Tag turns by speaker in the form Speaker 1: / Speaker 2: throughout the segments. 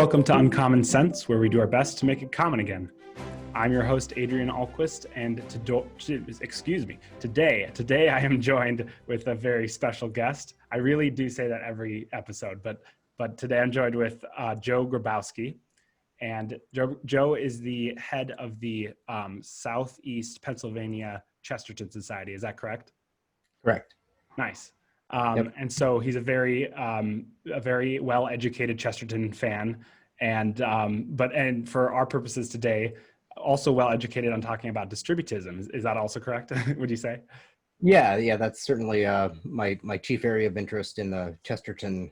Speaker 1: Welcome to Uncommon Sense, where we do our best to make it common again. I'm your host, Adrian Alquist, and today I am joined with a very special guest. I really do say that every episode, but today I'm joined with Joe Grabowski, and Joe is the head of the Southeast Pennsylvania Chesterton Society. Is that correct?
Speaker 2: Correct.
Speaker 1: Nice.
Speaker 2: Yep.
Speaker 1: And so he's a very well-educated Chesterton fan, and for our purposes today, also well-educated on talking about distributism. Is that also correct? Would you say?
Speaker 2: Yeah, that's certainly my chief area of interest in the Chesterton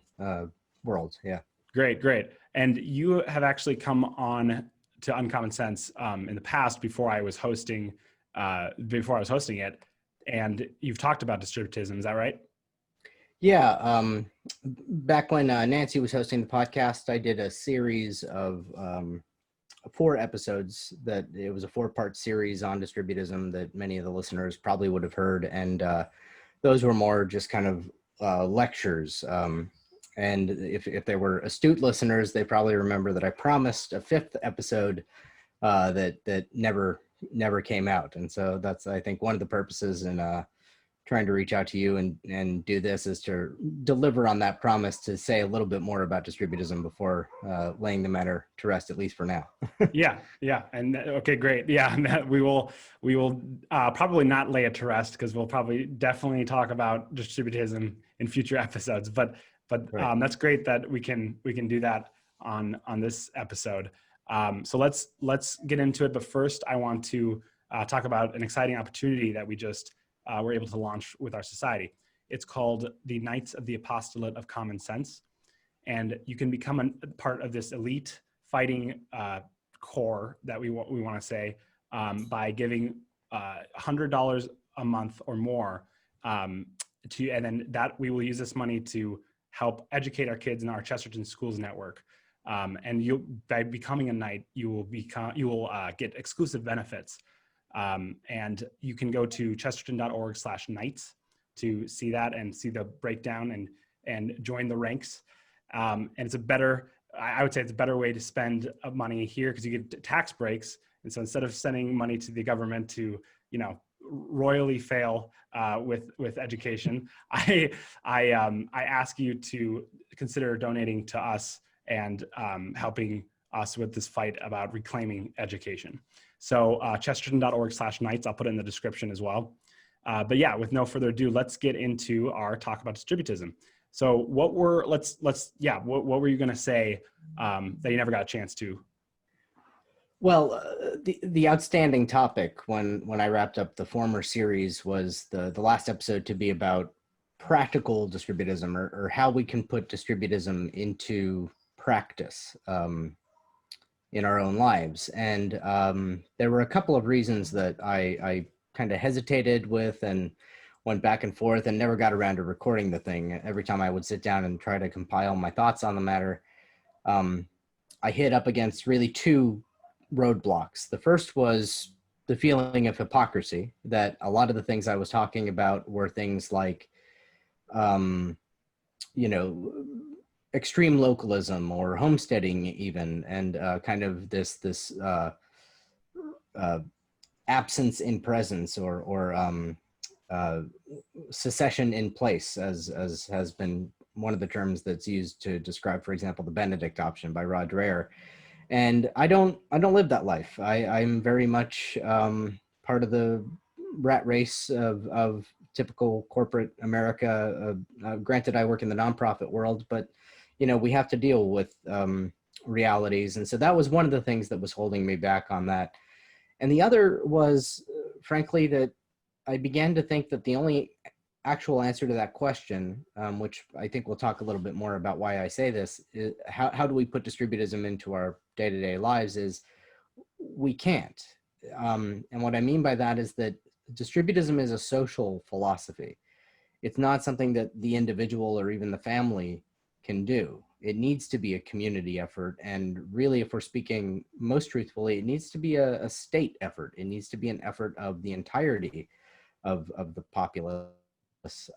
Speaker 2: world. Yeah.
Speaker 1: Great. And you have actually come on to Uncommon Sense in the past before I was hosting it, and you've talked about distributism. Is that right?
Speaker 2: Yeah, back when Nancy was hosting the podcast, I did a series of 4 episodes. That it was a 4-part series on distributism that many of the listeners probably would have heard, and those were more just kind of lectures. And if they were astute listeners, they probably remember that I promised a 5th episode that never came out, and so that's, I think, one of the purposes in trying to reach out to you and do this is to deliver on that promise to say a little bit more about distributism before laying the matter to rest, at least for now.
Speaker 1: Yeah. And okay, great. Yeah, we will probably not lay it to rest, because we'll probably definitely talk about distributism in future episodes. But
Speaker 2: Right.
Speaker 1: that's great that we can do that on this episode. So let's get into it. But first, I want to talk about an exciting opportunity that we just were able to launch with our society. It's called the Knights of the Apostolate of Common Sense. And you can become a part of this elite fighting corps that we want to say by giving $100 a month or more and then that we will use this money to help educate our kids in our Chesterton Schools network. And by becoming a knight, you will get exclusive benefits. And you can go to chesterton.org/knights to see that and see the breakdown and join the ranks. And it's I would say it's a better way to spend money here, because you get tax breaks. And so instead of sending money to the government to, royally fail with education, I ask you to consider donating to us and helping us with this fight about reclaiming education. So chesterton.org/knights, I'll put it in the description as well. But yeah, with no further ado, let's get into our talk about distributism. So what were you going to say that you never got a chance to?
Speaker 2: Well, the outstanding topic when I wrapped up the former series was the last episode to be about practical distributism, or how we can put distributism into practice in our own lives. And there were a couple of reasons that I kind of hesitated with and went back and forth and never got around to recording the thing. Every time I would sit down and try to compile my thoughts on the matter, I hit up against really 2 roadblocks. The first was the feeling of hypocrisy, that a lot of the things I was talking about were things like, extreme localism or homesteading even, and kind of this absence in presence, or secession in place, as has been one of the terms that's used to describe, for example, the Benedict option by Rod Dreher. And I don't live that life. I'm very much part of the rat race of typical corporate America. Granted, I work in the nonprofit world, but we have to deal with realities. And so that was one of the things that was holding me back on that. And the other was, frankly, that I began to think that the only actual answer to that question, which I think we'll talk a little bit more about why I say this, is how do we put distributism into our day-to-day lives, is we can't. And what I mean by that is that distributism is a social philosophy. It's not something that the individual or even the family can do. It needs to be a community effort. And really, if we're speaking most truthfully, it needs to be a state effort. It needs to be an effort of the entirety of the populace.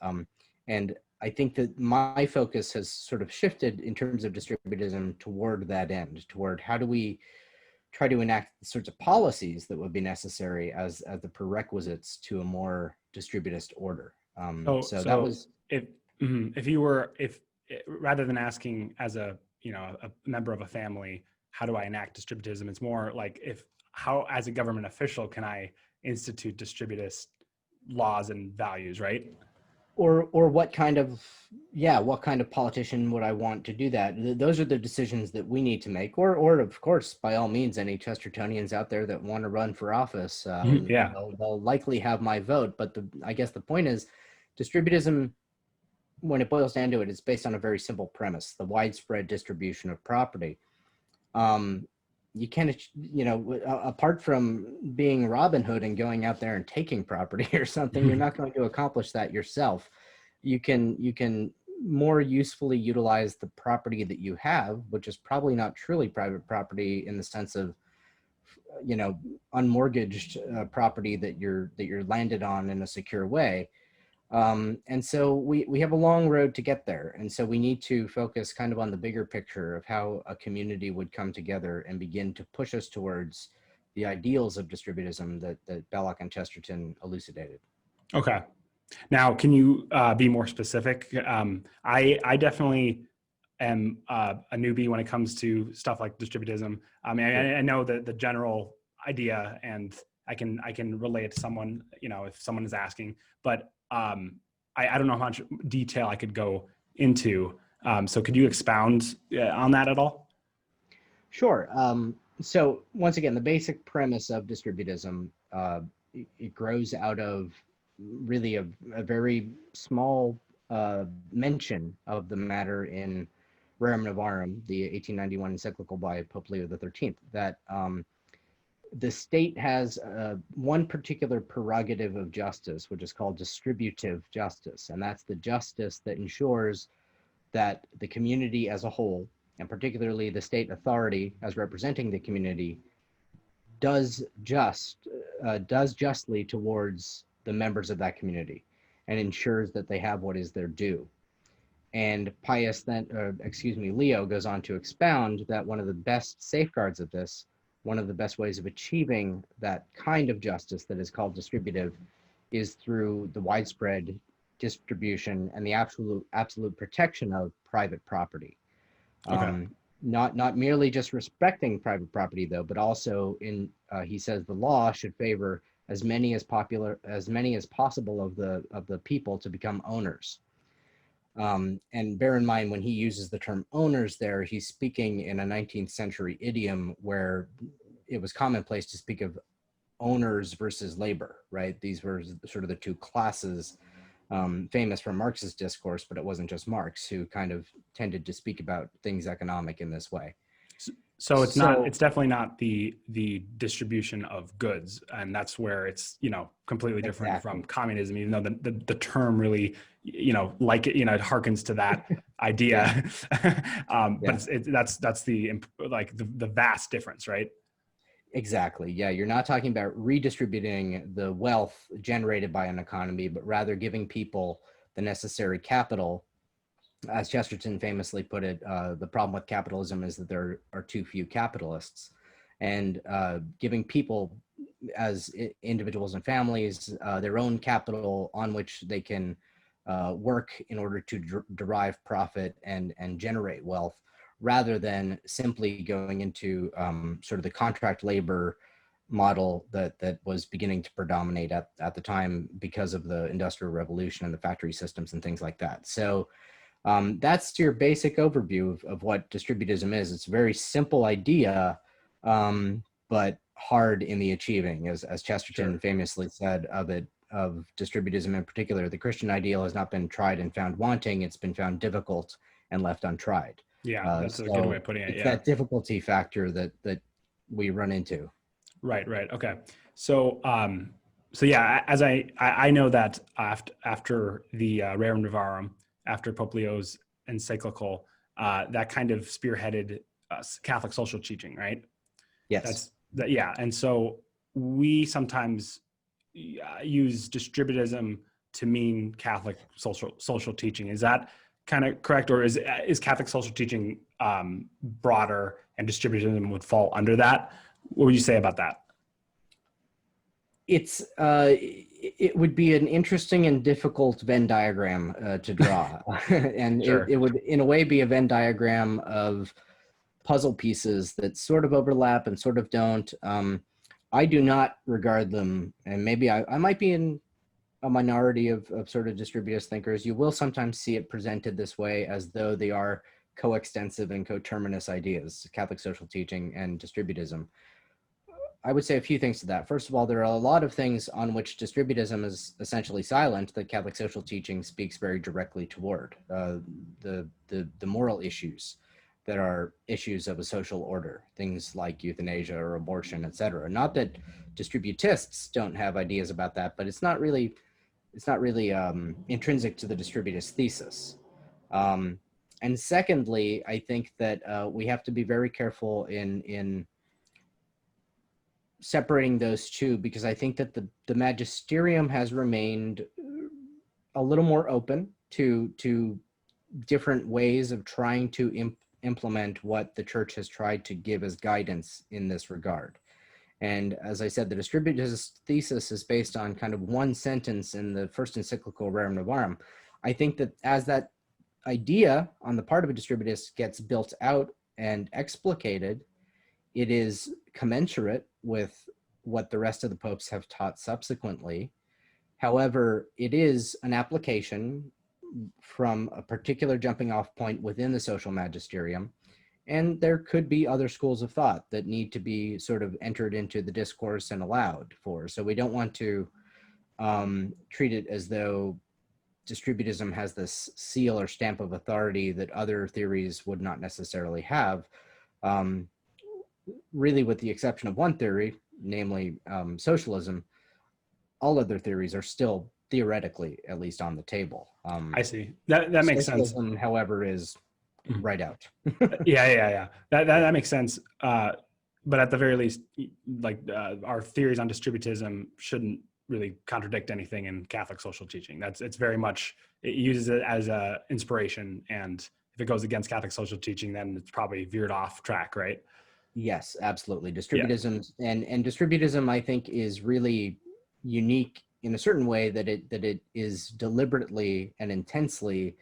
Speaker 2: And I think that my focus has sort of shifted in terms of distributism toward that end, toward how do we try to enact the sorts of policies that would be necessary as the prerequisites to a more distributist order. So that
Speaker 1: So
Speaker 2: was
Speaker 1: if you were, if rather than asking as a, a member of a family, how do I enact distributism? It's more like how, as a government official, can I institute distributist laws and values, right?
Speaker 2: or what kind of what kind of politician would I want to do that? Those are the decisions that we need to make. Or of course, by all means, any Chestertonians out there that want to run for office,
Speaker 1: Yeah.
Speaker 2: they'll likely have my vote. But I guess the point is, distributism, when it boils down to it, it's based on a very simple premise: the widespread distribution of property. You can't, apart from being Robin Hood and going out there and taking property or something, you're not going to accomplish that yourself. You can more usefully utilize the property that you have, which is probably not truly private property in the sense of, unmortgaged property that you're landed on in a secure way. And so we have a long road to get there. And so we need to focus kind of on the bigger picture of how a community would come together and begin to push us towards the ideals of distributism that Belloc and Chesterton elucidated.
Speaker 1: Okay. Now, can you be more specific? I definitely am a newbie when it comes to stuff like distributism. I mean, I know the general idea, and I can relay it to someone, if someone is asking, but I don't know how much detail I could go into. So could you expound on that at all?
Speaker 2: Sure. So once again, the basic premise of distributism, it grows out of really a very small mention of the matter in Rerum Novarum, the 1891 encyclical by Pope Leo XIII, that the state has one particular prerogative of justice, which is called distributive justice. And that's the justice that ensures that the community as a whole, and particularly the state authority as representing the community, does justly towards the members of that community and ensures that they have what is their due. And Leo goes on to expound that one of the best safeguards of this, one of the best ways of achieving that kind of justice that is called distributive, is through the widespread distribution and the absolute protection of private property.
Speaker 1: Okay.
Speaker 2: Not merely just respecting private property, though, but also he says the law should favor as many as possible of the people to become owners. And bear in mind, when he uses the term owners there, he's speaking in a 19th century idiom where it was commonplace to speak of owners versus labor, right? These were sort of the two classes famous for Marx's discourse, but it wasn't just Marx who kind of tended to speak about things economic in this way.
Speaker 1: So it's definitely not the distribution of goods, and that's where it's completely different from communism, even though the term really it harkens to that idea. But that's the vast difference, right?
Speaker 2: Exactly. Yeah, you're not talking about redistributing the wealth generated by an economy, but rather giving people the necessary capital. As Chesterton famously put it, the problem with capitalism is that there are too few capitalists, and giving people as individuals and families their own capital on which they can work in order to derive profit and generate wealth, rather than simply going into sort of the contract labor model that was beginning to predominate at the time because of the Industrial Revolution and the factory systems and things like that. So that's your basic overview of what distributism is. It's a very simple idea, but hard in the achieving, as Chesterton famously said of distributism in particular. The Christian ideal has not been tried and found wanting; it's been found difficult and left untried.
Speaker 1: Yeah, that's a good way of putting it.
Speaker 2: It's that difficulty factor that we run into.
Speaker 1: Right. Okay. So yeah, as I know that after the Rerum Novarum, after Pope Leo's encyclical, that kind of spearheaded Catholic social teaching, right?
Speaker 2: Yes.
Speaker 1: Yeah. And so we sometimes use distributism to mean Catholic social teaching. Is that kind of correct, or is Catholic social teaching broader and distributism would fall under that? What would you say about that?
Speaker 2: It would be an interesting and difficult Venn diagram to draw, and
Speaker 1: Sure.
Speaker 2: it would in a way be a Venn diagram of puzzle pieces that sort of overlap and sort of don't. I do not regard them, and maybe I might be in a minority of sort of distributist thinkers. You will sometimes see it presented this way, as though they are coextensive and coterminous ideas, Catholic social teaching and distributism. I would say a few things to that. First of all, there are a lot of things on which distributism is essentially silent that Catholic social teaching speaks very directly toward. The moral issues that are issues of a social order, things like euthanasia or abortion, etc. Not that distributists don't have ideas about that, but it's not really intrinsic to the distributist thesis. And secondly, I think that we have to be very careful in separating those two, because I think that the magisterium has remained a little more open to different ways of trying to implement what the church has tried to give as guidance in this regard. And as I said, the distributist thesis is based on kind of one sentence in the first encyclical Rerum Novarum. I think that as that idea on the part of a distributist gets built out and explicated, it is commensurate with what the rest of the popes have taught subsequently. However, it is an application from a particular jumping off point within the social magisterium. And there could be other schools of thought that need to be sort of entered into the discourse and allowed for. So we don't want to treat it as though distributism has this seal or stamp of authority that other theories would not necessarily have. Really, with the exception of one theory, namely socialism, all other theories are still theoretically at least on the table.
Speaker 1: I see. That makes sense.
Speaker 2: Socialism, however, is right out.
Speaker 1: Yeah. That makes sense. But at the very least, like our theories on distributism shouldn't really contradict anything in Catholic social teaching. It's very much, it uses it as a inspiration, and if it goes against Catholic social teaching, then it's probably veered off track, right?
Speaker 2: Yes, absolutely. Distributism and distributism, I think, is really unique in a certain way that it is deliberately and intensely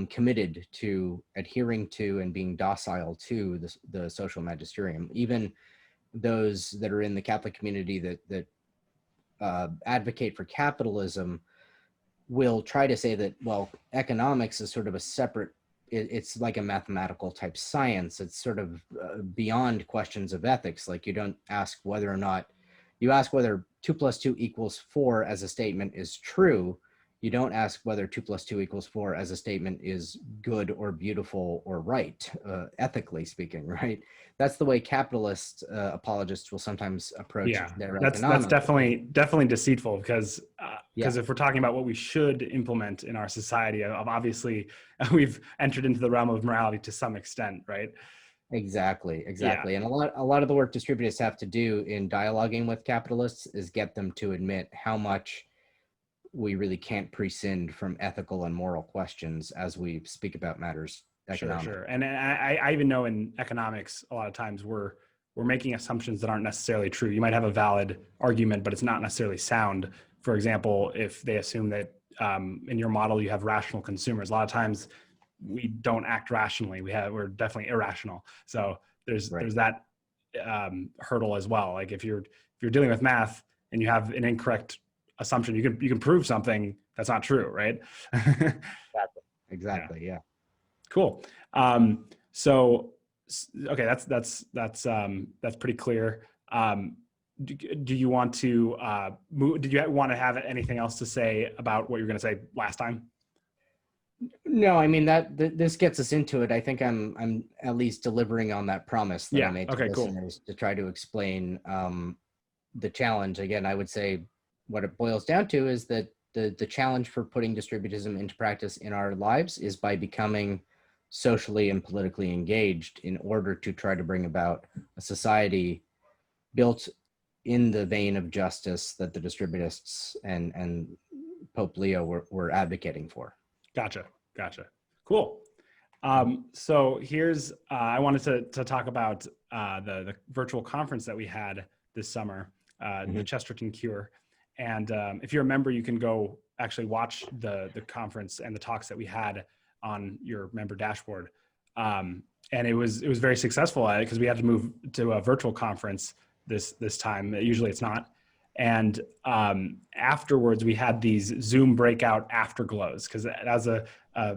Speaker 2: committed to adhering to and being docile to the social magisterium. Even those that are in the Catholic community that advocate for capitalism will try to say that, well, economics is sort of a separate, it's like a mathematical type science. It's sort of beyond questions of ethics. Like, you don't ask whether or not, you ask whether 2 + 2 = 4 as a statement is true. You don't ask whether 2 + 2 = 4 as a statement is good or beautiful or right, ethically speaking, right? That's the way capitalist apologists will sometimes approach their economics.
Speaker 1: That's definitely deceitful, because if we're talking about what we should implement in our society, obviously we've entered into the realm of morality to some extent, right?
Speaker 2: Exactly. And a lot of the work distributists have to do in dialoguing with capitalists is get them to admit how much we really can't prescind from ethical and moral questions as we speak about matters economic.
Speaker 1: Sure. And I even know in economics, a lot of times we're making assumptions that aren't necessarily true. You might have a valid argument, but it's not necessarily sound. For example, if they assume that in your model you have rational consumers, a lot of times we don't act rationally. We're definitely irrational. So there's that hurdle as well. Like if you're dealing with math and you have an incorrect assumption, you can prove something that's not true, right?
Speaker 2: Exactly. Yeah.
Speaker 1: Cool. So okay, that's pretty clear. Do you want to move? Did you want to have anything else to say about what you were going to say last time?
Speaker 2: No, I mean this gets us into it. I think I'm at least delivering on that promise that I made to listeners to try to explain the challenge. Again, I would say what it boils down to is that the challenge for putting distributism into practice in our lives is by becoming socially and politically engaged in order to try to bring about a society built in the vein of justice that the distributists and Pope Leo were advocating for.
Speaker 1: Gotcha. Cool. So here's, I wanted to talk about the virtual conference that we had this summer, the Chesterton Cure. And if you're a member, you can go actually watch the conference and the talks that we had on your member dashboard. And it was very successful because we had to move to a virtual conference this time. Usually it's not. And afterwards, we had these Zoom breakout afterglows, because as a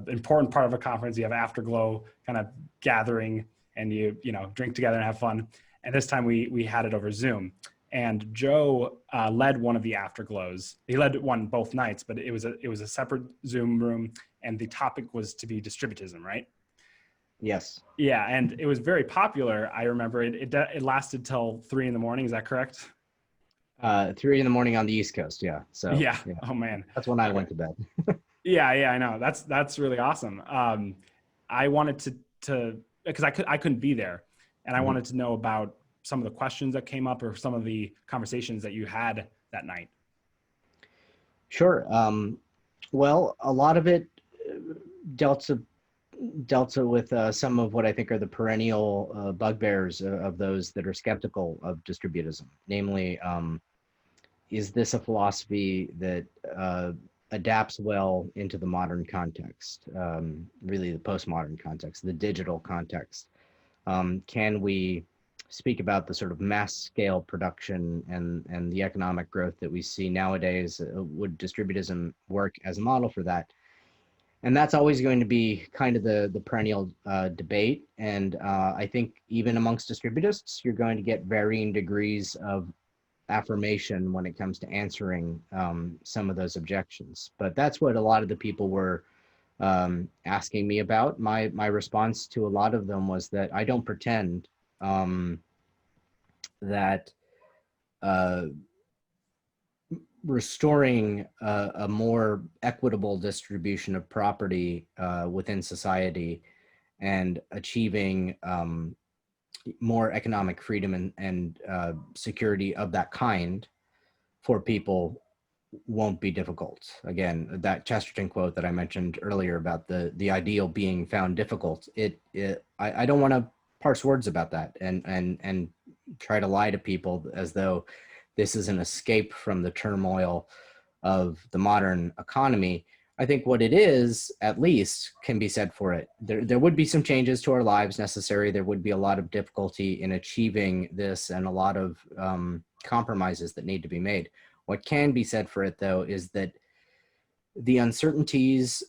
Speaker 1: important part of a conference, you have afterglow kind of gathering, and you drink together and have fun. And this time we had it over Zoom. And Joe led one of the afterglows. He led one both nights, but it was a separate Zoom room, and the topic was to be distributism, right?
Speaker 2: Yes.
Speaker 1: Yeah, and it was very popular. I remember it lasted till 3 a.m. Is that correct?
Speaker 2: 3 a.m. on the East Coast. Yeah. So
Speaker 1: yeah. Oh man.
Speaker 2: That's when I went to bed.
Speaker 1: Yeah, I know. That's really awesome. I wanted to because I couldn't be there, and I wanted to know about some of the questions that came up or some of the conversations that you had that night.
Speaker 2: Sure. Well, a lot of it dealt with some of what I think are the perennial bugbears of those that are skeptical of distributism. Namely, is this a philosophy that adapts well into the modern context, really the postmodern context, the digital context? Can we speak about the sort of mass scale production and the economic growth that we see nowadays? Would distributism work as a model for that? And that's always going to be kind of the perennial debate. And I think even amongst distributists, you're going to get varying degrees of affirmation when it comes to answering some of those objections. But that's what a lot of the people were asking me about. My response to a lot of them was that I don't pretend that restoring a more equitable distribution of property within society and achieving more economic freedom and security of that kind for people won't be difficult. Again, that Chesterton quote that I mentioned earlier about the ideal being found difficult, I don't want to parse words about that and try to lie to people as though this is an escape from the turmoil of the modern economy. I think what it is, at least, can be said for it. There would be some changes to our lives necessary. There would be a lot of difficulty in achieving this and a lot of compromises that need to be made. What can be said for it, though, is that the uncertainties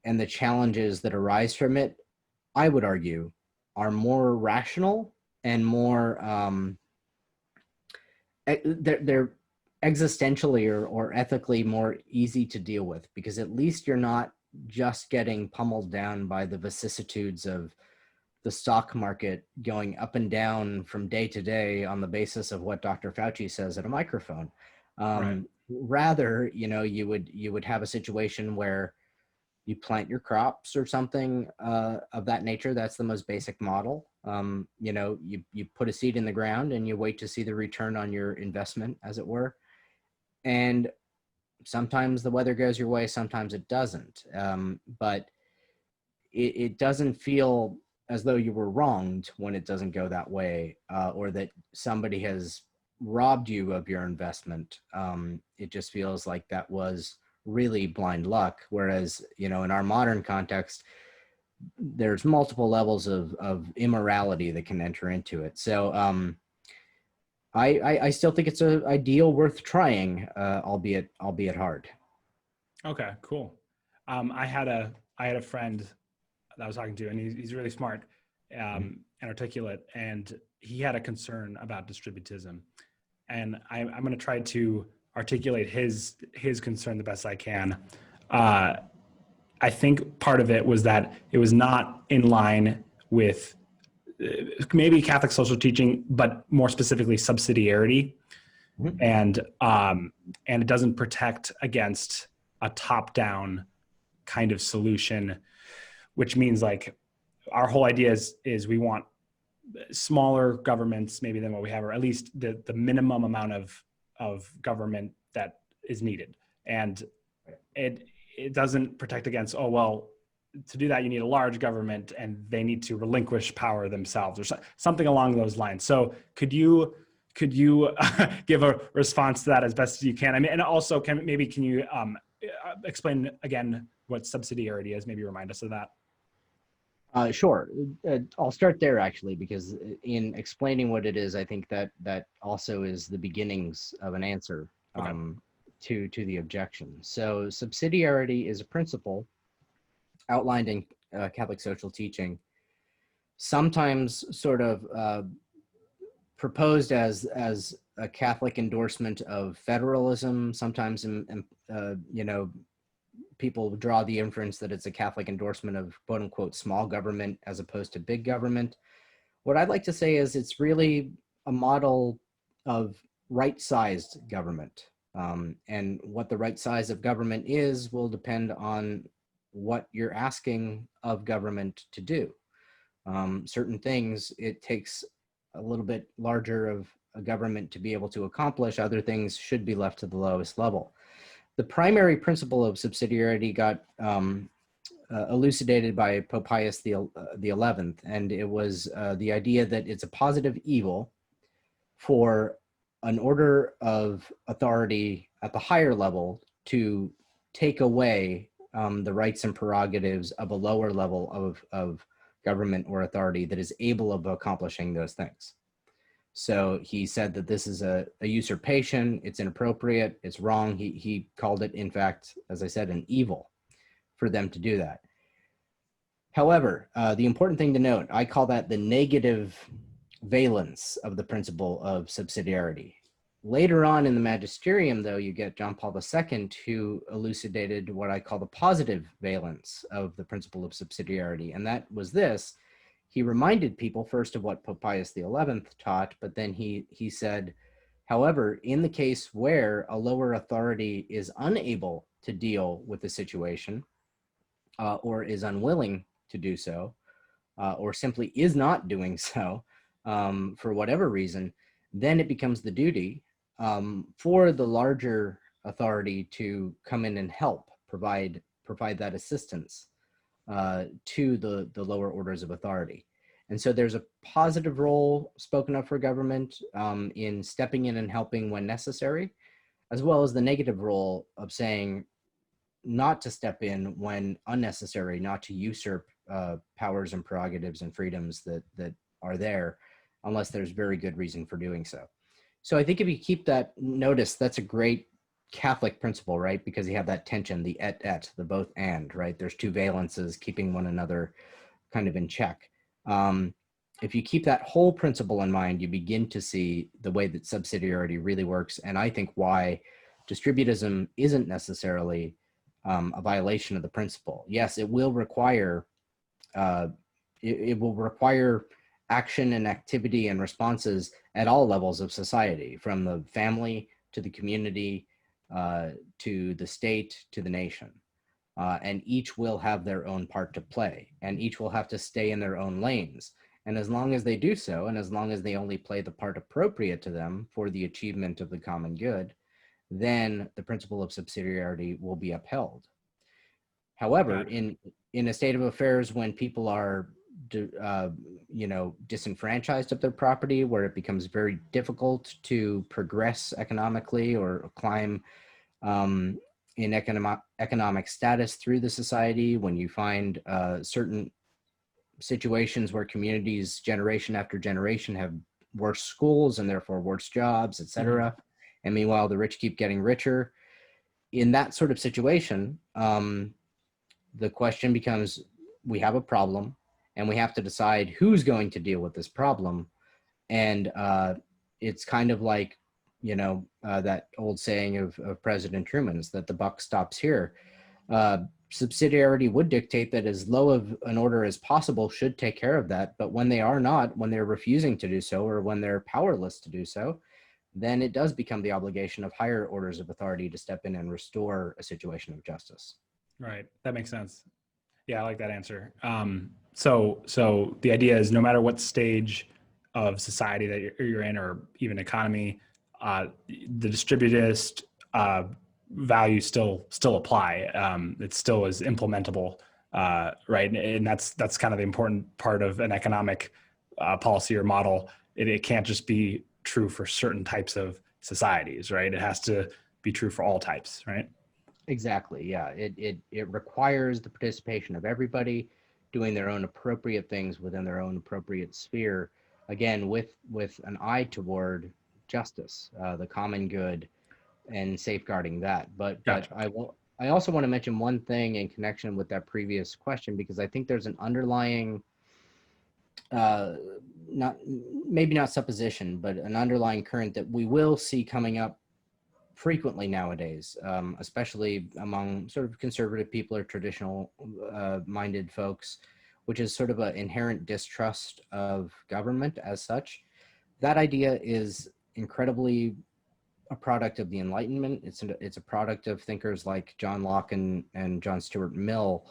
Speaker 2: and the challenges that arise from it, I would argue, are more rational and more, they're existentially or ethically more easy to deal with, because at least you're not just getting pummeled down by the vicissitudes of the stock market going up and down from day to day on the basis of what Dr. Fauci says at a microphone.
Speaker 1: Right.
Speaker 2: Rather, you would have a situation where you plant your crops or something of that nature. That's the most basic model. You put a seed in the ground and you wait to see the return on your investment, as it were. And sometimes the weather goes your way, sometimes it doesn't. But it doesn't feel as though you were wronged when it doesn't go that way, or that somebody has robbed you of your investment. It just feels like that was really blind luck. Whereas, in our modern context, there's multiple levels of immorality that can enter into it. So I still think it's an ideal worth trying, albeit hard.
Speaker 1: Okay, cool. I had a friend that I was talking to, and he's really smart and articulate, and he had a concern about distributism. And I'm going to try to articulate his concern the best I can. I think part of it was that it was not in line with maybe Catholic social teaching, but more specifically subsidiarity, and it doesn't protect against a top-down kind of solution, which means like our whole idea is we want smaller governments maybe than what we have, or at least the minimum amount of government that is needed. And it doesn't protect against, oh, well, to do that, you need a large government and they need to relinquish power themselves or something along those lines. So could you give a response to that as best as you can? I mean, and also can you explain again what subsidiarity is? Maybe remind us of that.
Speaker 2: Sure. I'll start there actually, because in explaining what it is, I think that also is the beginnings of an answer to the objection. So subsidiarity is a principle outlined in Catholic social teaching, sometimes sort of proposed as a Catholic endorsement of federalism. Sometimes, people draw the inference that it's a Catholic endorsement of quote unquote small government as opposed to big government. What I'd like to say is it's really a model of right-sized government. And what the right size of government is will depend on what you're asking of government to do. Certain things, it takes a little bit larger of a government to be able to accomplish. Other things should be left to the lowest level. The primary principle of subsidiarity got elucidated by Pope Pius the 11th, and it was the idea that it's a positive evil for an order of authority at the higher level to take away the rights and prerogatives of a lower level of government or authority that is able of accomplishing those things. So he said that this is a usurpation, it's inappropriate, it's wrong. He called it, in fact, as I said, an evil for them to do that. However, the important thing to note, I call that the negative valence of the principle of subsidiarity. Later on in the magisterium, though, you get John Paul II, who elucidated what I call the positive valence of the principle of subsidiarity. And that was this: he reminded people first of what Pope Pius XI taught, but then he said, however, in the case where a lower authority is unable to deal with the situation or is unwilling to do so, or simply is not doing so for whatever reason, then it becomes the duty for the larger authority to come in and help provide that assistance to the lower orders of authority. And so there's a positive role spoken of for government in stepping in and helping when necessary, as well as the negative role of saying not to step in when unnecessary, not to usurp powers and prerogatives and freedoms that are there unless there's very good reason for doing so. So I think if you keep that notice, that's a great Catholic principle, right? Because you have that tension, the et, the both and, right? There's two valences keeping one another kind of in check. If you keep that whole principle in mind, you begin to see the way that subsidiarity really works. And I think why distributism isn't necessarily a violation of the principle. Yes, it will require action and activity and responses at all levels of society, from the family to the community, to the state, to the nation. And each will have their own part to play, and each will have to stay in their own lanes. And as long as they do so, and as long as they only play the part appropriate to them for the achievement of the common good, then the principle of subsidiarity will be upheld. However, in a state of affairs when people are disenfranchised of their property, where it becomes very difficult to progress economically or climb in economic status through the society, when you find certain situations where communities generation after generation have worse schools and therefore worse jobs, etc. And meanwhile, the rich keep getting richer. In that sort of situation, the question becomes, we have a problem and we have to decide who's going to deal with this problem. And it's kind of like, that old saying of President Truman's, that the buck stops here. Subsidiarity would dictate that as low of an order as possible should take care of that. But when they are not, when they're refusing to do so, or when they're powerless to do so, then it does become the obligation of higher orders of authority to step in and restore a situation of justice.
Speaker 1: Right. That makes sense. Yeah, I like that answer. So the idea is, no matter what stage of society that you're in, or even economy, the distributist values still apply. It still is implementable, right? And that's kind of the important part of an economic policy or model. It can't just be true for certain types of societies, right? It has to be true for all types, right?
Speaker 2: Exactly. Yeah. It requires the participation of everybody doing their own appropriate things within their own appropriate sphere. Again, with an eye toward justice, the common good, and safeguarding that. But
Speaker 1: Gotcha.
Speaker 2: I also want to mention one thing in connection with that previous question, because I think there's an underlying uh, not maybe not supposition, but an underlying current that we will see coming up frequently nowadays, especially among sort of conservative people or traditional minded folks, which is sort of an inherent distrust of government as such. That idea is incredibly a product of the Enlightenment. It's a product of thinkers like John Locke and John Stuart Mill.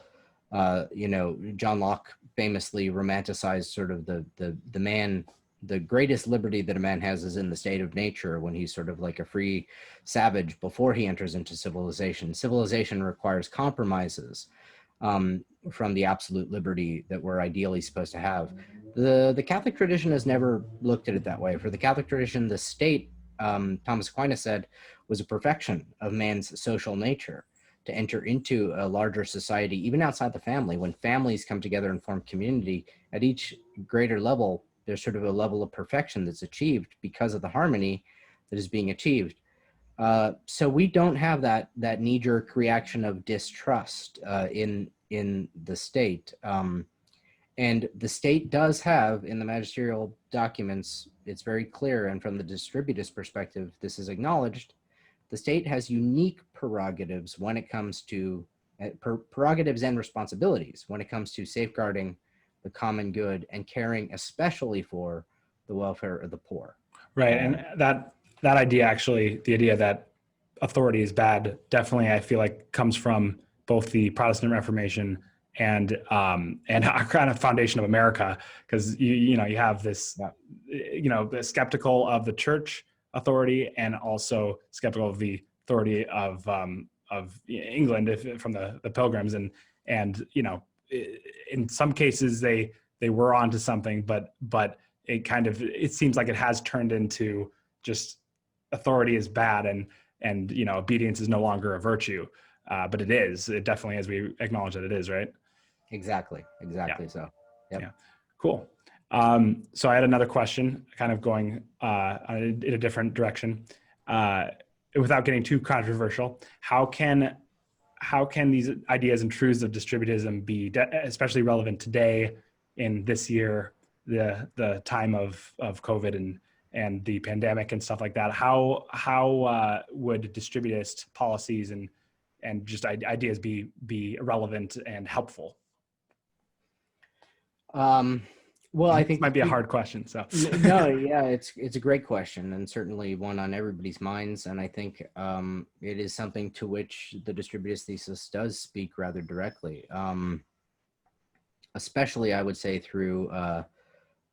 Speaker 2: John Locke famously romanticized sort of the man. The greatest liberty that a man has is in the state of nature, when he's sort of like a free savage before he enters into civilization. Civilization requires compromises from the absolute liberty that we're ideally supposed to have. The Catholic tradition has never looked at it that way. For the Catholic tradition, the state, Thomas Aquinas said, was a perfection of man's social nature, to enter into a larger society, even outside the family. When families come together and form community, at each greater level, there's sort of a level of perfection that's achieved because of the harmony that is being achieved. So we don't have that knee-jerk reaction of distrust in the state. And the state does have, in the magisterial documents, it's very clear, and from the distributist perspective, this is acknowledged, the state has unique prerogatives when it comes to prerogatives and responsibilities when it comes to safeguarding the common good and caring especially for the welfare of the poor.
Speaker 1: Right. And that idea, actually, the idea that authority is bad, definitely I feel like comes from both the Protestant Reformation and our kind of foundation of America, because you have this, the skeptical of the church authority and also skeptical of the authority of England from the Pilgrims, and in some cases they were onto something, but it seems like it has turned into just authority is bad and obedience is no longer a virtue, but it definitely, as we acknowledge that it is, right?
Speaker 2: Exactly.
Speaker 1: Yeah.
Speaker 2: So yep.
Speaker 1: Yeah, cool. So I had another question, kind of going in a different direction. Without getting too controversial, how can these ideas and truths of distributism be especially relevant today, in this year, the time of COVID and the pandemic and stuff like that? How would distributist policies and just ideas be relevant and helpful?
Speaker 2: Well, I think
Speaker 1: this might be a hard question. So
Speaker 2: no, yeah, it's a great question, and certainly one on everybody's minds. And I think it is something to which the distributist thesis does speak rather directly, especially I would say through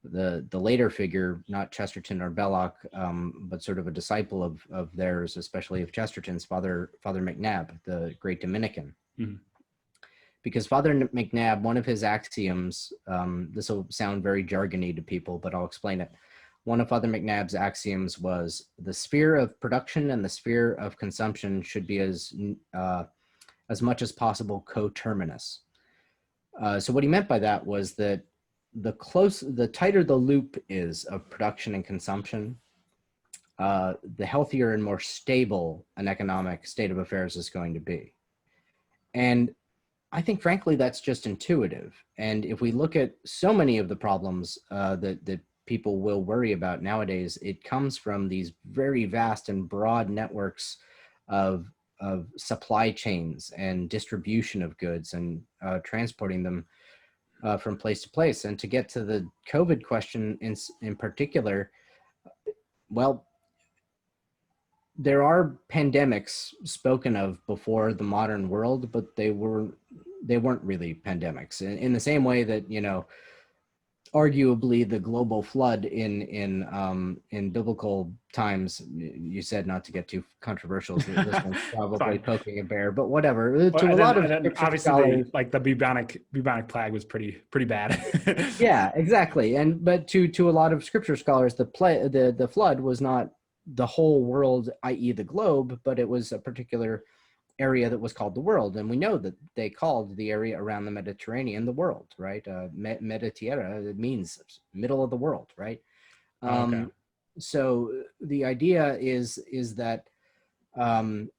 Speaker 2: the later figure, not Chesterton or Belloc, but sort of a disciple of theirs, especially of Chesterton's, Father McNabb, the great Dominican. Mm-hmm. Because Father McNabb, one of his axioms, this will sound very jargony to people, but I'll explain it. One of Father McNabb's axioms was the sphere of production and the sphere of consumption should be as much as possible coterminous. So what he meant by that was that the tighter the loop is of production and consumption, the healthier and more stable an economic state of affairs is going to be. And I think, frankly, that's just intuitive. And if we look at so many of the problems that people will worry about nowadays, it comes from these very vast and broad networks of supply chains and distribution of goods and transporting them from place to place. And to get to the COVID question in particular, well, there are pandemics spoken of before the modern world, but they weren't really pandemics. In the same way that, arguably the global flood in biblical times. You said not to get too controversial. So this one's probably
Speaker 1: Fine.
Speaker 2: poking a bear, but whatever.
Speaker 1: Well,
Speaker 2: To a lot of
Speaker 1: and then
Speaker 2: scripture
Speaker 1: obviously
Speaker 2: scholars,
Speaker 1: the bubonic plague was pretty bad.
Speaker 2: yeah, exactly. And but to a lot of scripture scholars, the flood was not the whole world, i.e., the globe, but it was a particular area that was called the world. And we know that they called the area around the Mediterranean the world, right? Mediterra, it means middle of the world, right?
Speaker 1: Oh, okay.
Speaker 2: So the idea is that um,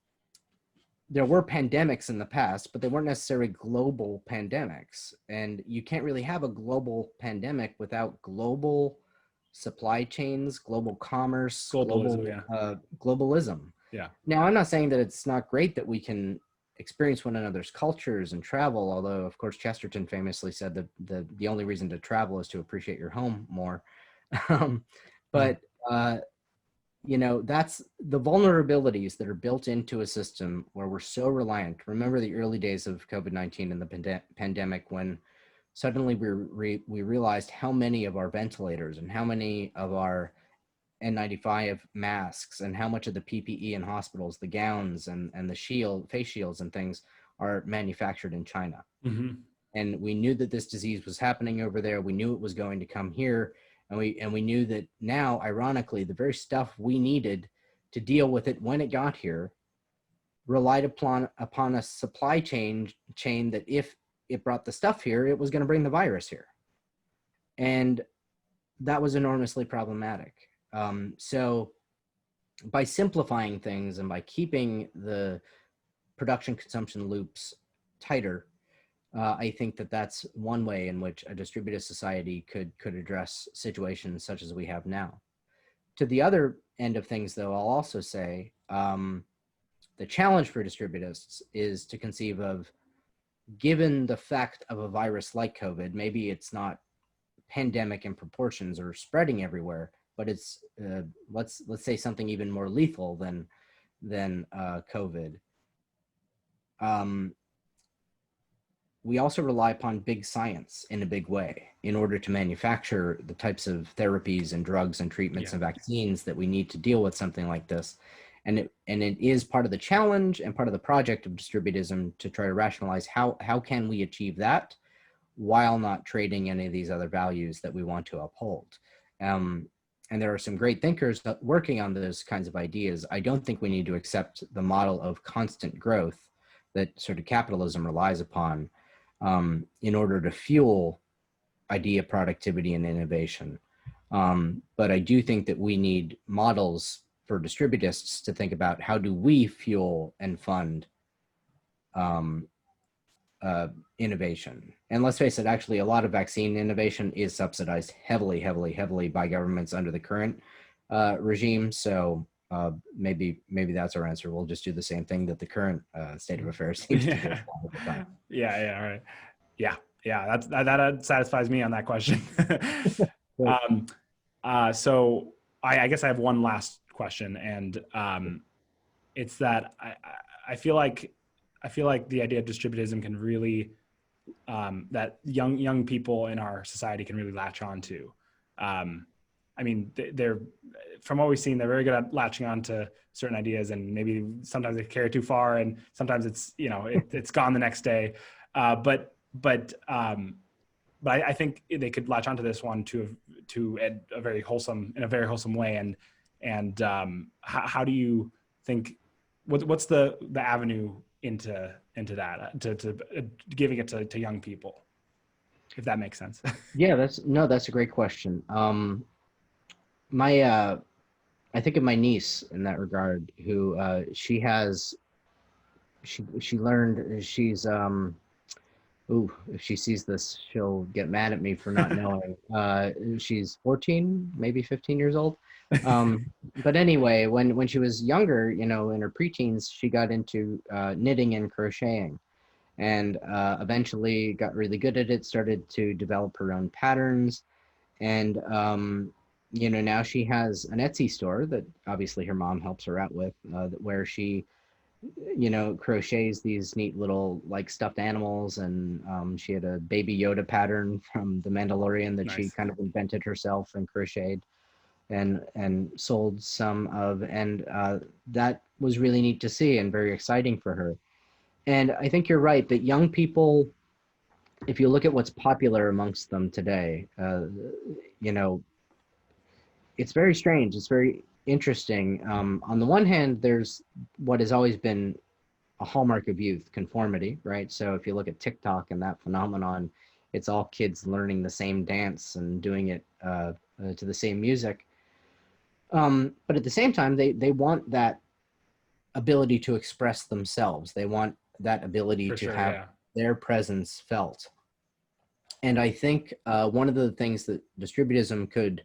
Speaker 2: there were pandemics in the past, but they weren't necessarily global pandemics. And you can't really have a global pandemic without global supply chains, global commerce,
Speaker 1: Globalism, yeah.
Speaker 2: globalism.
Speaker 1: Yeah.
Speaker 2: Now, I'm not saying that it's not great that we can experience one another's cultures and travel, although, of course, Chesterton famously said that the only reason to travel is to appreciate your home more. um,
Speaker 1: Mhm.
Speaker 2: but that's the vulnerabilities that are built into a system where we're so reliant. Remember the early days of COVID-19 and the pandemic, when suddenly we realized how many of our ventilators and how many of our N95 masks and how much of the PPE in hospitals, the gowns and the face shields and things are manufactured in China.
Speaker 1: Mhm.
Speaker 2: And we knew that this disease was happening over there. We knew it was going to come here. And we knew that now, ironically, the very stuff we needed to deal with it when it got here relied upon a supply chain that if it brought the stuff here, it was going to bring the virus here. And that was enormously problematic. So by simplifying things and by keeping the production consumption loops tighter, I think that that's one way in which a distributed society could address situations such as we have now. To the other end of things, though, I'll also say the challenge for distributists is to conceive of, given the fact of a virus like COVID, maybe it's not pandemic in proportions or spreading everywhere, but it's let's say something even more lethal than COVID. We also rely upon big science in a big way in order to manufacture the types of therapies and drugs and treatments
Speaker 1: Yeah.
Speaker 2: and vaccines that we need to deal with something like this. And it is part of the challenge and part of the project of distributism to try to rationalize how can we achieve that while not trading any of these other values that we want to uphold. And there are some great thinkers working on those kinds of ideas. I don't think we need to accept the model of constant growth that sort of capitalism relies upon in order to fuel idea productivity and innovation. But I do think that we need models for distributists to think about how do we fuel and fund um, innovation. And let's face it, actually, a lot of vaccine innovation is subsidized heavily by governments under the current regime. So maybe that's our answer. We'll just do the same thing that the current state of affairs seems to do
Speaker 1: Yeah.
Speaker 2: all the time.
Speaker 1: Yeah. All right. Yeah. Yeah. That satisfies me on that question.
Speaker 2: Great.
Speaker 1: um, so I guess I have one last question, and it's that I feel like the idea of distributism can really that young people in our society can really latch on to. I mean, they're from what we've seen, they're very good at latching on to certain ideas, and maybe sometimes they carry too far, and sometimes it's it's gone the next day. But I think they could latch onto this one to a very wholesome way. And how do you think? What's the avenue into that to giving it to young people, if that makes sense?
Speaker 2: Yeah, that's a great question. My I think of my niece in that regard, who she learned ooh, if she sees this, she'll get mad at me for not knowing. She's 14, maybe 15 years old. But anyway, when she was younger, in her preteens, she got into knitting and crocheting, and eventually got really good at it, started to develop her own patterns. And now she has an Etsy store that obviously her mom helps her out with, where she crochets these neat little like stuffed animals, and she had a Baby Yoda pattern from The Mandalorian that she
Speaker 1: Nice.
Speaker 2: kind of invented herself and crocheted and sold some of, and that was really neat to see and very exciting for her. And I think you're right that young people, if you look at what's popular amongst them today, you know, it's very strange. It's very interesting. On the one hand, there's what has always been a hallmark of youth, conformity, right? So if you look at TikTok and that phenomenon, it's all kids learning the same dance and doing it to the same music. But at the same time, they want that ability to express themselves. They want that ability
Speaker 1: For
Speaker 2: to
Speaker 1: sure.
Speaker 2: have
Speaker 1: Yeah.
Speaker 2: their presence felt. And I think one of the things that distributism could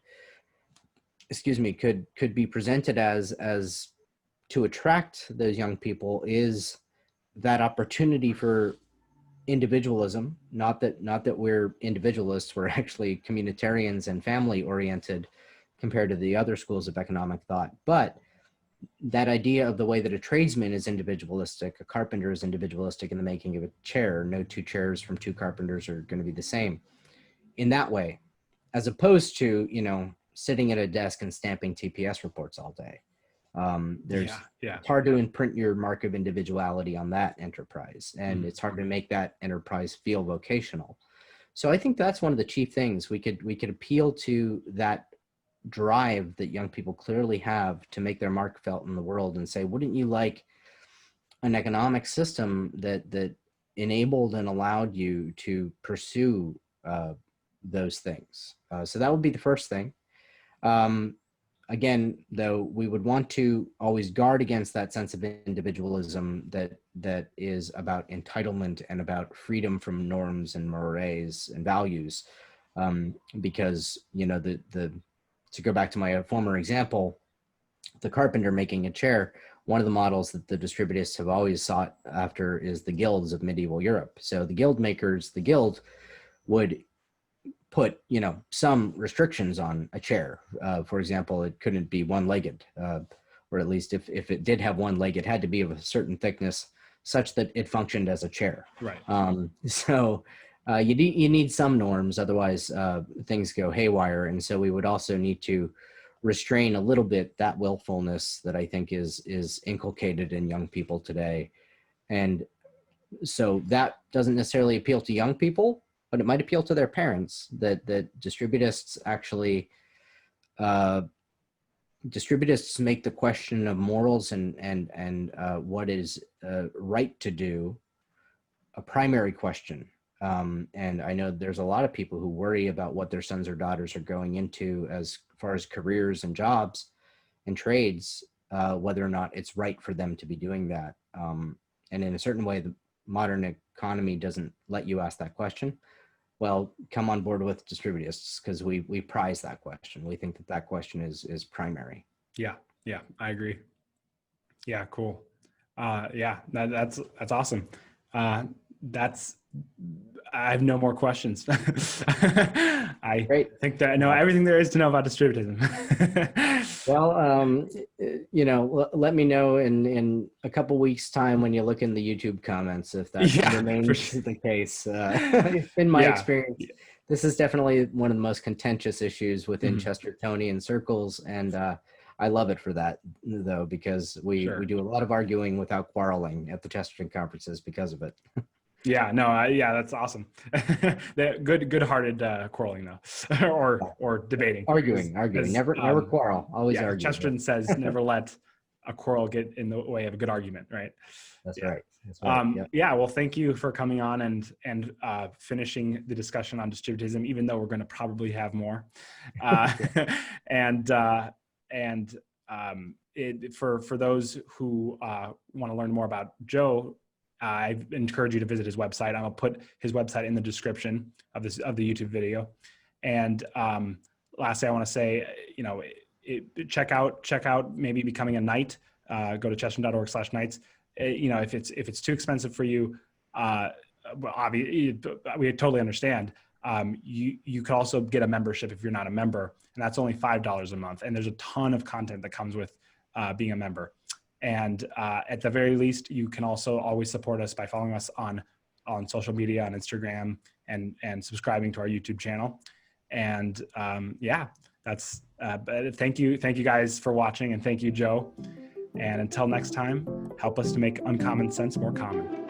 Speaker 2: be presented as to attract those young people is that opportunity for individualism. Not that we're individualists, we're actually communitarians and family oriented compared to the other schools of economic thought, but that idea of the way that a tradesman is individualistic, a carpenter is individualistic in the making of a chair. No two chairs from two carpenters are going to be the same in that way, as opposed to, sitting at a desk and stamping TPS reports all day.
Speaker 1: Yeah.
Speaker 2: There's
Speaker 1: Yeah.
Speaker 2: It's hard to imprint your mark of individuality on that enterprise, and
Speaker 1: Mm.
Speaker 2: it's hard to make that enterprise feel vocational. So I think that's one of the chief things we could appeal to, that drive that young people clearly have to make their mark felt in the world, and say, wouldn't you like an economic system that enabled and allowed you to pursue those things? So that would be the first thing. Um, Again, though, we would want to always guard against that sense of individualism that is about entitlement and about freedom from norms and mores and values, because the to go back to my former example, the carpenter making a chair. One of the models that the distributists have always sought after is the guilds of medieval Europe. So the guild makers, the guild would put some restrictions on a chair. For example, it couldn't be one-legged, or at least if it did have one leg, it had to be of a certain thickness such that it functioned as a chair.
Speaker 1: Right.
Speaker 2: So you need some norms, otherwise things go haywire. And so we would also need to restrain a little bit that willfulness that I think is inculcated in young people today. And so that doesn't necessarily appeal to young people, but it might appeal to their parents, that distributists actually distributists make the question of morals and what is right to do a primary question. And I know there's a lot of people who worry about what their sons or daughters are going into as far as careers and jobs and trades, whether or not it's right for them to be doing that. And in a certain way, the modern economy doesn't let you ask that question. Well, come on board with distributists, because we prize that question. We think that question is primary.
Speaker 1: Yeah. Yeah. I agree. Yeah. Cool. Yeah. That's awesome. I have no more questions. I
Speaker 2: Great.
Speaker 1: think that I know everything there is to know about distributism.
Speaker 2: Well, let me know in a couple weeks' time when you look in the YouTube comments if that remains the case. In my experience, this is definitely one of the most contentious issues within Chestertonian circles, and I love it for that, though, because we do a lot of arguing without quarreling at the Chesterton conferences because of it.
Speaker 1: Yeah, no, that's awesome. Good-hearted quarreling though, or debating.
Speaker 2: Arguing, never quarrel, always argue.
Speaker 1: Chesterton says, never let a quarrel get in the way of a good argument, right?
Speaker 2: That's right. That's right.
Speaker 1: Yeah. Well, thank you for coming on and finishing the discussion on distributism, even though we're going to probably have more. For those who want to learn more about Joe, I encourage you to visit his website. I'm gonna put his website in the description of the YouTube video. And lastly, I want to say, check out maybe becoming a knight. Go to chesterton.org/knights. If it's too expensive for you, obviously we totally understand. You could also get a membership if you're not a member, and that's only $5 a month. And there's a ton of content that comes with being a member. And at the very least, you can also always support us by following us on social media, on Instagram, and subscribing to our YouTube channel. And yeah, that's thank you guys for watching, and thank you, Joe. And until next time, help us to make uncommon sense more common.